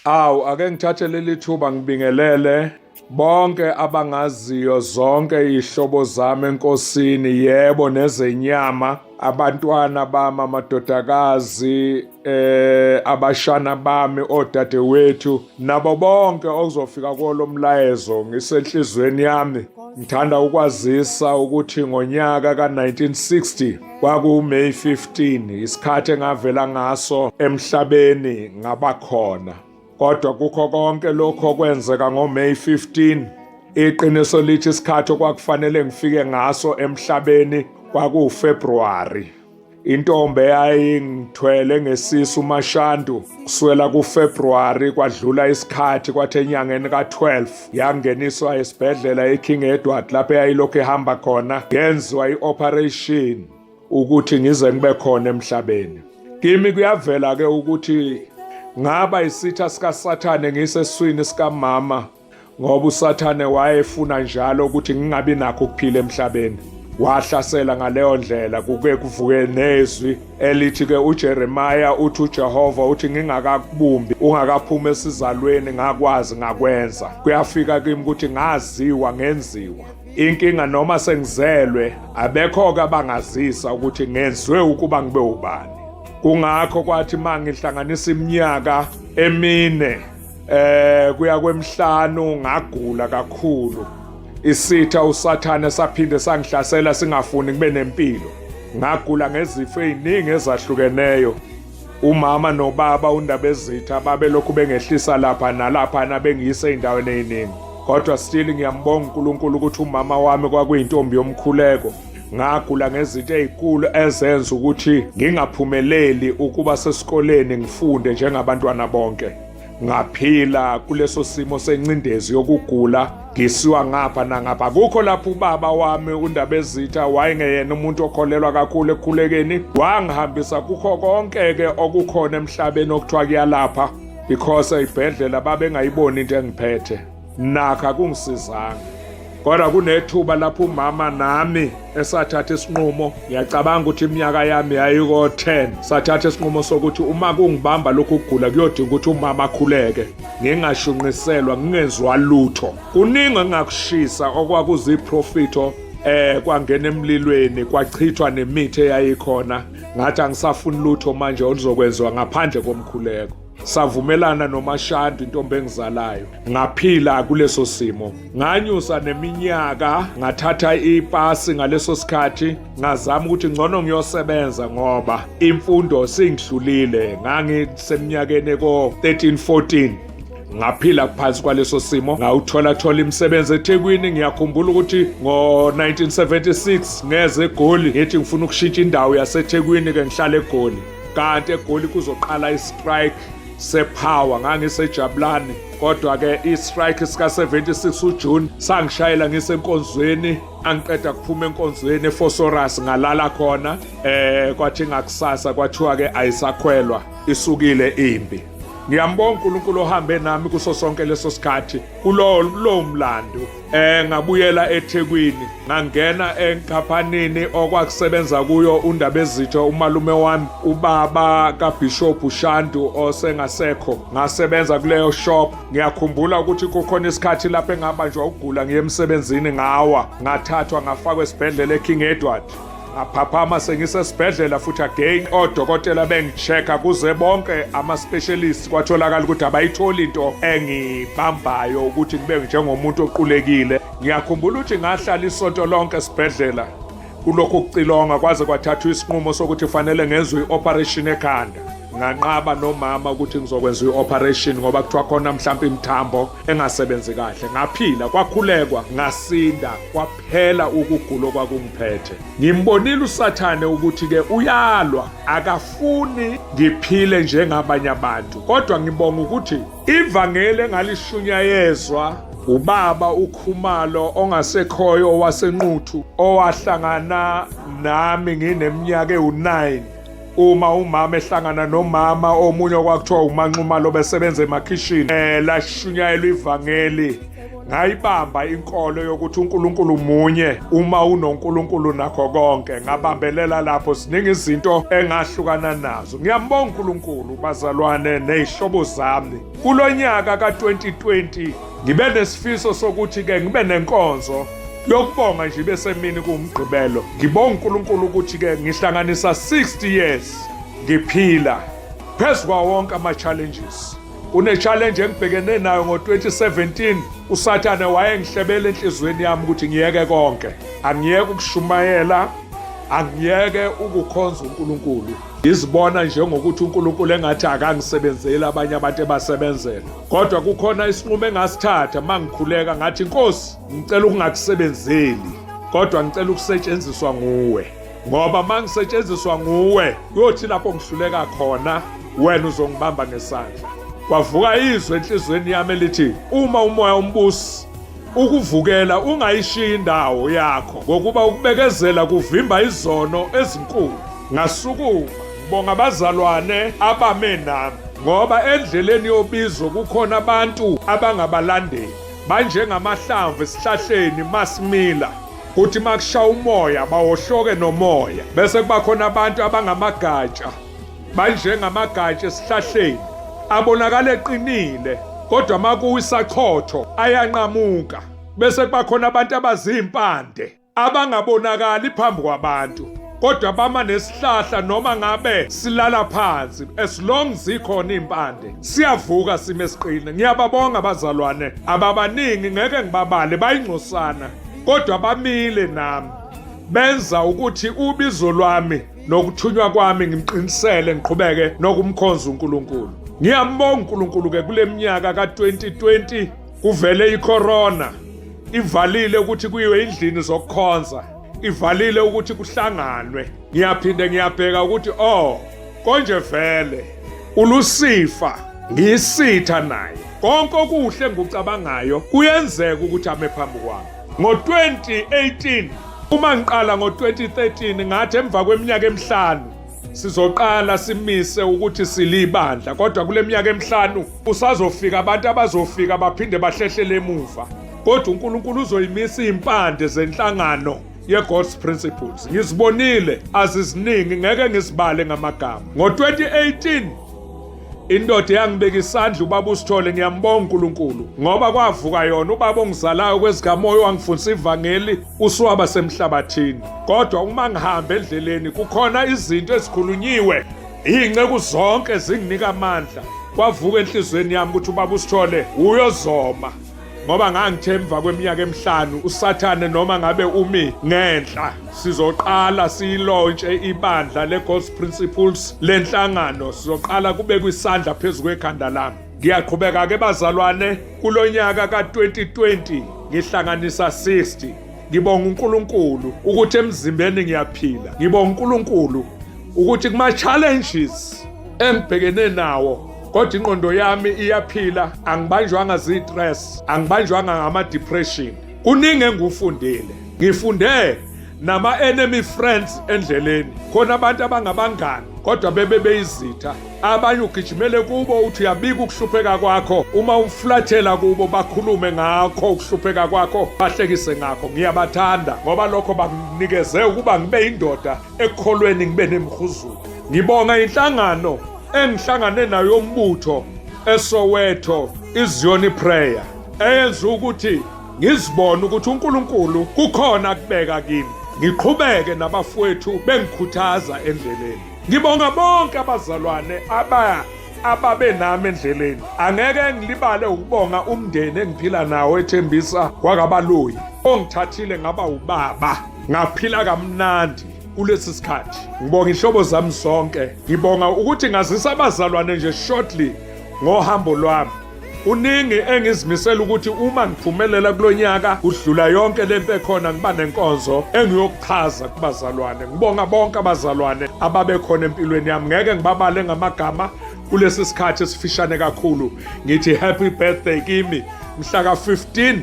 Ake ngithathe leli thuba ngibingelele bonke abangaziyo zonke izihlobo zami enkosini, yebo nezenyama, abantwana bami, amadodakazi, abashana bami, odadewethu, nabo bonke okuzofika kulo mlayezo. Ngisenhlizweni yami ngithanda ukwazisa ukuthi ngonyaka ka-1960 kwakuMay 15 isikhathi engavela ngaso emhlabeni ngabakhona. Kodwa kukho konke lokho okwenzeka ngoMay 15, iqiniso lithi isikhathi okwakufanele ngifike ngaso emhlabeni kwakuFebruary. Intombi eyayingithwele ngesisu uMashantu kusukela kuFebruary kwadlula isikhathi, kwathi enyangeni ka-12 yangeniswa esibhedlela eKing Edward lapho eyayilokhu ehamba khona, yenziwa i-operation ukuthi ngize ngibe khona emhlabeni. Kimi kuyavela-ke ukuthi ngaba isitha sikaSathane ngisesiswini sikamama, ngoba uSathane wayefuna njalo ukuthi ngingabi nakho ukuphila emhlabeni. Wahlasela ngaleyo ndlela, kuke kuvuke nezwi elithi-ke uJeremiah uthi uJehova uthi ngingakakubumbi ungakaphumi esizalweni ngakwazi ngakwenza. Kuyafika kimi ukuthi ngaziwa ngenziwa. Inkinga noma sengizelwe abekho-ke abangazisa ukuthi ngenziwe ukuba ngibe ubani. Kungakho kwathi mangihlanganisa iminyaka emine kuya kwemihlanu ngagula kakhulu. Isitha uSathane saphinde sangihlasela singafuni kube nempilo. Ngagula ngezifo eziningi ezahlukeneyo. Umama nobaba uNdabezitha babelokhu bengehlisa lapha nalapha bengiyise endaweni eziningi. Kodwa still ngiyambonga uNkulunkulu ukuthi umama wami kwakuyintombi yomkhuleko. Ngagula ngezinto ezinkulu ezenza ukuthi ngingaphumeleli ukuba sesikoleni ngifunde njengabantwana bonke. Ngaphila kuleso simo sencindezi yokugula, ngisiwa ngapha nangapha. Kukho lapho ubaba wami uNdabezitha wayengeyena umuntu okholelwa kakhulu ekukhulekeni, wangihambisa kukho konke-ke okukhona emhlabeni okuthiwa kuyalapha, because ey'bhedlela babengayiboni into engiphethe. Nakha kungisizanga. Kodwa kunethuba lapho umama nami esathatha isinqumo, ngiyacabanga ukuthi iminyaka yami yayiko-10, sathatha isinqumo sokuthi uma kungibamba lokhu kugula kuyodinga ukuthi umama akhuleke, ngingashunqiselwa, ngingenziwa lutho. Kuningi engakushisa okwakuziprofito, kwangena emlilweni, kwachithwa nemithi eyayikhona. Ngathi angisafuni lutho manje oluzokwenziwa ngaphandle komkhuleko. Savumelana noMashantu, intombi engizalayo, ngaphila kuleso simo. Nganyusa neminyaka, ngathatha ipasi ngaleso sikhathi, ngazama ukuthi ngcono ngiyosebenza ngoba imfundo singidlulile. Ngangiseminyakeni ko-13-14. Ngaphila phansi kwaleso simo, ngawuthola imisebenzi eThekwini. Ngiyakhumbula ukuthi ngo-1976 ngeze eGoli ngithi ngifuna ukushintsha indawo yaseThekwini-ke ngihlala eGoli. Kanti eGoli kuzoqala istrike sepower, ngangisejabulani. Kodwa-ke istrike sika-76 uJune sangishayela ngisenkonzweni. Angiqeda kuphuma enkonzweni eFosorus ngalala khona. Kwathi ngakusasa kwathiwa-ke ayisakhwelwa, isukile impi. Ngiyambonga uNkulunkulu ohambe nami kuso sonke leso sikhathi kulo mlando. Ngabuyela eThekwini, ngangena enkampanini okwakusebenza kuyo uNdabezitha, umalume wami, ubaba kaBishop Shantu osengasekho. Ngasebenza kuleyo shop. Ngiyakhumbula ukuthi kukhona isikhathi lapho engabanjwa ukugula ngiye emsebenzini, ngawa, ngathathwa ngafakwa esibhedlela eKing Edward. Ngaphaphama sengisesibhedlela futhi again, odokotela bengichecka kuze bonke ama-specialists, kwatholakala ukuthi abayitholi into engibambayo ukuthi ngibe njengomuntu oqulekile. Ngiyakhumbula ukuthi ngahlala isonto lonke esibhedlela kulokhu kucilonga, kwaze kwathathwa isinqumo sokuthi fanele ngenzwe i-operation ekhanda. Nganqaba nomama ukuthi ngizokwenza i-operation ngoba kuthiwa khona mhlawumbe imithambo engasebenzi kahle. Ngaphila, kwakhulekwa, ngasinda, kwaphela ukugula okwakungiphethe. Ngimbonile uSathane ukuthi-ke uyalwa, akafuni ngiphile njengabanye abantu. Kodwa ngibonga ukuthi ivangeli engalishunyayezwa ubaba uKhumalo ongasekhoyo waseNquthu, owahlangana nami ngineminyaka ewu-9, uma umama ehlangana nomama omunye okwakuthiwa umanxuma lo besebenza emakhishini lashunyayelwa ivangeli ngayibamba inkolo yokuthi uNkulunkulu munye uma unoNkulunkulu nakho konke ngabambelela lapho siningi izinto engahlukana nazo. Ngiyambonga uNkulunkulu bazalwane nezihlobo zami kulonyaka ka2020 ngibe nesifiso sokuthi ke ngibe nenkonzo yokubonga nje besemini kumgqibelo. Ngibonga uNkulunkulu ukuthi ke ngihlanganisa 60 years ngiphila phezu kwa wonke ama-challenges. Une-challenge engibhekene nayo ngo-2017 usathane wayengihlebela enhlizweni yami ukuthi ngiyeke konke, angiyeke ukushumayela, angiyeke ukukhonza uNkulunkulu. Ngizibona njengokuthi uNkulunkulu engathi akangisebenzeli abanye abantu ebasebenzela, kodwa kukhona isinqumo engasithatha mangikhuleka ngathi Nkosi ngicela ukungakusebenzeli kodwa ngicela ukusetshenziswa nguwe, ngoba mangisetshenziswa nguwe uyothi lapho ngihluleka khona wena uzongibamba ngesandla. Kwavuka izwi enhlizweni yami elithi uma umoya ombusi ukuvukela ungayishiya indawo yakho ngokuba ukubekezela kuvimba izono ezinkulu. Ngasukuma ngibonga abazalwane abame nami ngoba endleleni yobizo kukhona abantu abangabalandeli banjengamahlamvu esihlahleni masimila kuthi makushaya umoya bawohloke nomoya, bese kuba khona abantu abangamagatsha banjengamagatsha esihlahleni abonakala eqinile kodwa makuwisachotho ayanqamuka, bese kuba khona abantu abazimpande abangabonakali phambi kwabantu kodwa bama nesihlahla noma ngabe silala phansi, as long zikhona impande siyavuka sime siqine. Ngiyababonga abazalwane ababaningi ngeke ngibabale bayingcosana kodwa bamile nami benza ukuthi ubizo lwami nokuthunywa kwami ngimqinisele ngiqhubeke nokumkhonza uNkulunkulu. Ngiyambonga uNkulunkulu ke kule minyaka ka2020 kuvele icorona ivalile ukuthi kuyiwe endlini zokukhonza, ivalile ukuthi kuhlanganwe. Ngiyaphinde ngiyabheka ukuthi konje vele uLucifer ngiyisitha naye, konke okuhle ngikucabangayo kuyenzeka ukuthi ame phambi kwami. Ngo-2018 uma ngiqala ngo-2013 ngathi emva kweminyaka emihlanu sizoqala simise ukuthi silibandla, kodwa kule minyaka emihlanu usazofika abantu abazofika baphinde bahlehlele emuva, kodwa uNkulunkulu uzoyimisa impande zenhlangano ye-God's Principles. Ngizibonile aziziningi ngeke ngizibale ngamagama. Ngo-2018 indoda yangibeka isandla ubaba uSithole, ngiyambonga uNkulunkulu ngoba kwavuka yona ubaba ongizalayo kwezikamoya wangifundisa ivangeli usuwaba semhlabathini. Kodwa uma ngihamba endleleni kukhona izinto ezikhulunyiwe iy'nceku zonke zinginika amandla. Kwavuka enhlizweni yami ukuthi ubaba uSithole uyozoma ngoba ngangithemba kweminyaka emihlanu usathane noma ngabe umi ngenhla sizoqala siyilontshe ibandla le-God's Principles lenhlangano, sizoqala kube kwisandla phezu kwekhanda lami. Ngiyaqhubeka ke bazalwane kulonyaka ka2020 ngihlanganisa 60. Ngibonga uNkulunkulu ukuthi emzimbeni ngiyaphila. Ngibonga uNkulunkulu ukuthi kuma-challenges engibhekene nawo kodwa ingqondo yami iyaphila, angibanjwanga zi-stress, angibanjwanga ngama-depression. Kuningi engikufundile, ngifunde nama-enemy friends endleleni. Khona abantu abangabangani kodwa bebe beyizitha, abanye ugijimele kubo uthi uyabika ukuhlupheka kwakho, uma umfulathela kubo bakhulume ngakho ukuhlupheka kwakho, bahlekise ngakho. Ngiyabathanda ngoba lokho banginikeze ukuba ngibe indoda ekukholweni ngibe nemkhuzulu. Ngibonga inhlangano engihlangane nayo yombutho eSoweto, iZion Prayer, eyenza ukuthi ngizibone ukuthi uNkulunkulu kukhona kubeka kimi, ngiqhubeke nabafowethu bengikhuthaza endleleni. Ngibonga bonke abazalwane ababe nami endleleni. Angeke ngilibale ukubonga umndeni engiphila nawo eThembisa kwakaBaloyi, ongithathile ngaba ubaba, ngaphila kamnandi kulesi sikhathi. Ngibonga inhlobo zami zonke, ngibonga ukuthi ngazisa abazalwane nje shortly ngohambo lwami. Uningi engizimisela ukuthi uma ngiphumelela kulonyaka udlula yonke lento ekhona ngiba nenkonzo engiyokuchaza kubazalwane. Ngibonga bonke abazalwane ababe khona empilweni yami, ngeke ngibabale ngamagama kulesi sikhathi esifishane kakhulu. Ngithi happy birthday kimi mhla ka 15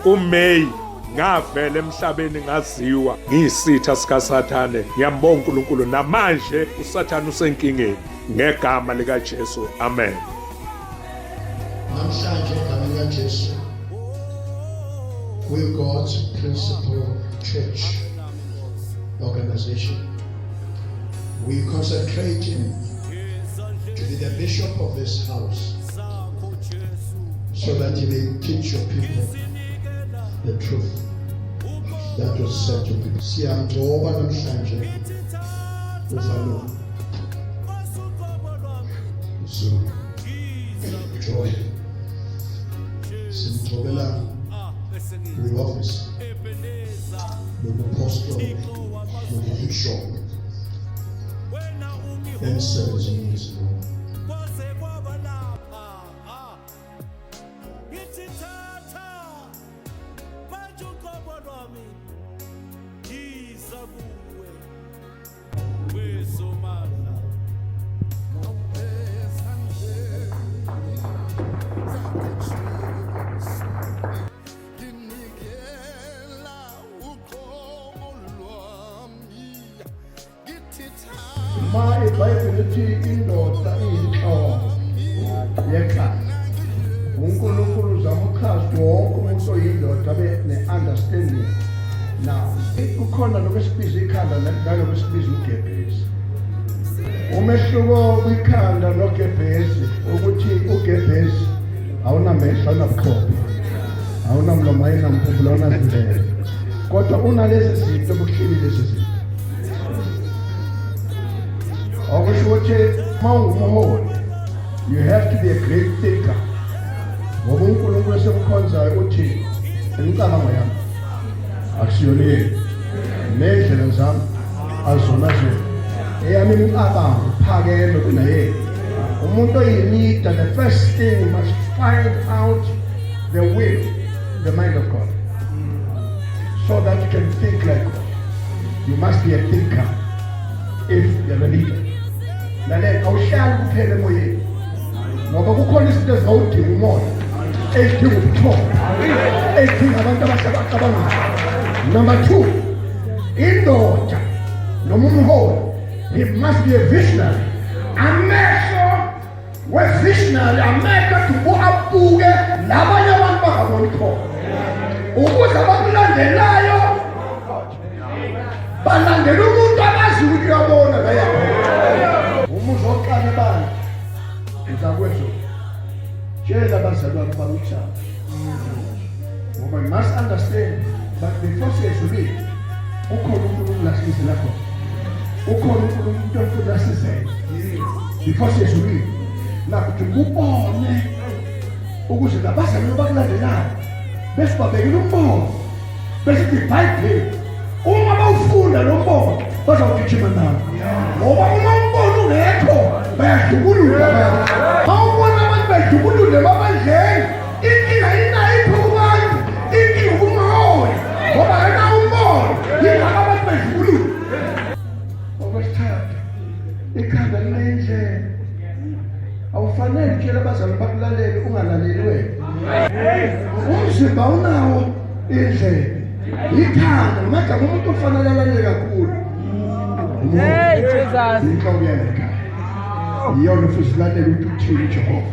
kuMeyi ngavela emhlabeni ngaziwa ngiyisitha sikaSathane. Ngiyambonga uNkulunkulu, namanje uSathane usenkingeni ngegama likaJesu. Amen. Namhlanje egameni likaJesu, we God's principal church organization, we consecrate him to be the bishop of this house, so that he may teach your people the truth that was said to people. Siyamgcoba namhlanje uvalo Zulu Joy, simgcobela kwi-office nobuphostoli nobubishop emsebenzini wesibongo. Ma iBhayibheli lithi indoda iyinhloko yekhaya. uNkulunkulu uzama ukuchaza wonke umuntu oyindoda abe ne-understanding. Now, kukhona lokho esikubiza ikhanda nalokho esikubiza ugebhezi. Umehluko kwikhanda nogebhezi ukuthi ugebhezi awunamehlo, awunabuchopho, awunamlomo, ayinamphefumulo, awunazindlebe, kodwa unalezi zinto obuhleli lezi zinto. Okusho ukuthi uma ungumholi, you have to be a great thinker. Ngoba uNkulunkulu esemkhonzayo uthi imicabango yami akusiyona yenu, nendlela zami azona zenu. Eyami imicabango iphakeme kunayenu. Umuntu oyilida, the first thing, must find out the will, the mind of God, so that you can think like God. You must be a thinker if you're a leader. Lalela, awuhlali kuphela emoyeni, ngoba kukhona izinto ezawudinga umoya, ezidinga ubuthongo, ezidinga abantu abacabangayo. Number 2, indoda noma umholi, he must be a visionary. Amehlo we-visionary amehlo abuke labanye abantu bangaboni khona, ukuze abakulandelayo balandela umuntu abazi ukuthi uyabona la yakhona. Umuzi wokuqala bani uzakwethu, tshela abazalwane bakuthanda, ngoba you must understand that before siyedlulile ukhona uNkulunkulu lasizela khona, ukhona uNkulunkulu ofuna asizele before siyedlulile. Nakuthi kubone ukuze nabazalwane bakulandelayo bese babekela umbono, bese iBhayibheli uma bawufunda lo mbono bazawugijima nawo, ngoba uma umbono ungekho bayadubulula. Bawubona abantu badubulule babandleni, inkinga inayipho kubantu, inkinga kumaholi, ngoba ayinawo umbono, yingakho abantu badubulule. Okwesithathu, ikhanda linendlela. Awufanele utshela abazalwane bakulalele ungalaleli wena. Umzimba unawo indlela, ikhanda magama umuntu ufanele alalele kakhulu. Hey Jesus, inhloko yakhe iyona futhi lalela ukuthi uthini Jehova.